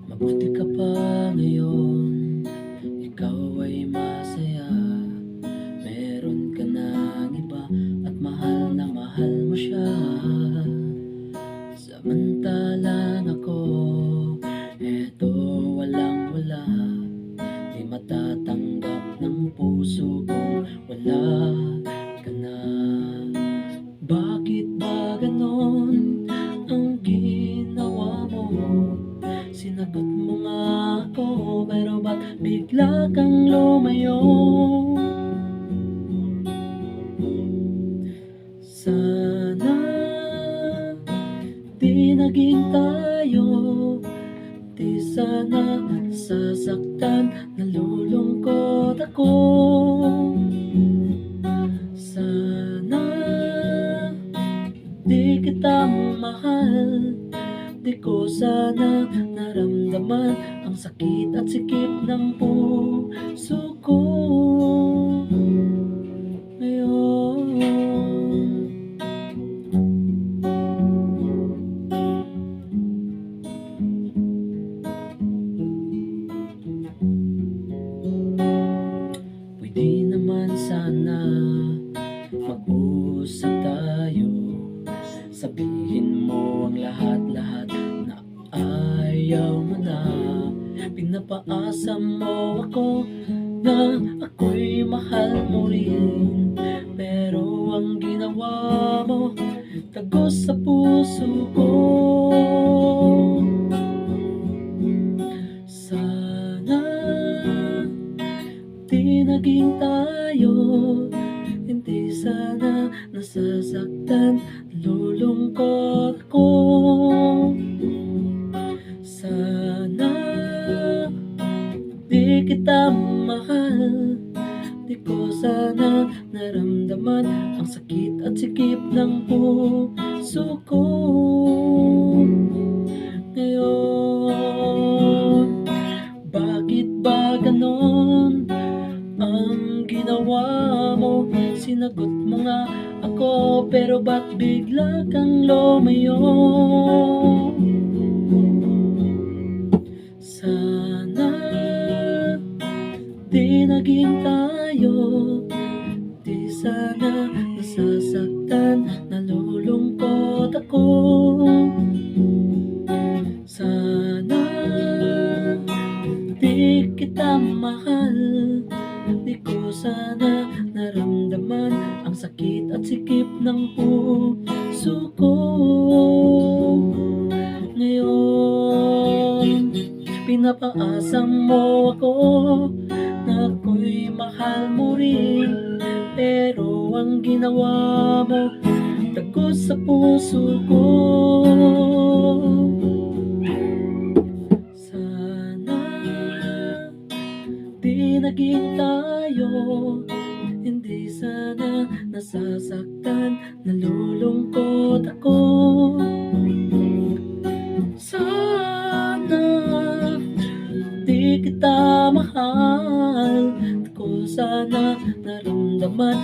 Mabuti ka pa ngayon, ikaw ay masaya. Meron ka ng iba at mahal na mahal mo siya. Samantalang ako, eto walang-wala. Di matatanggap ng puso kung wala ka na. Bakit ba ganon ang ginawa mo? Sinagot mo nga ako, pero ba't bigla kang lumayo? Sana di naging tayo, di sana nasasaktan, nalulungkot ako. Sana di kita mahal, di ko sana naramdaman ang sakit at sikip ng puso ko ngayon. Pwede naman sana mag-usap tayo, sabihin mo ang lahat-lahat na ayaw mo na. Pinapaasa mo ako na ako'y mahal mo rin, pero ang ginawa mo tagos sa puso ko. Sana di naging tayo, hindi sana nasasaktan, nalulungkot ako. Sana di kita mahal, di ko sana naramdaman ang sakit at sikip ng puso ko ngayon. Bakit ba ganon ang ginawa mo? Sinagot mo nga ako, pero ba't bigla kang lumayo? Sana di naging tayo, di sana nasasaktan, nalulungkot ako. Sana di kita mahal, di ko sana naramdaman ang sakit at sikip ng puso ko ngayon. Pinapaasa mo ako na ako'y mahal mo rin, pero ang ginawa mo tagos sa puso ko. Sana di naging tayo, hindi sana nasasaktan, nalulungkot ako. Sana di kita mahal, di ko sana naramdaman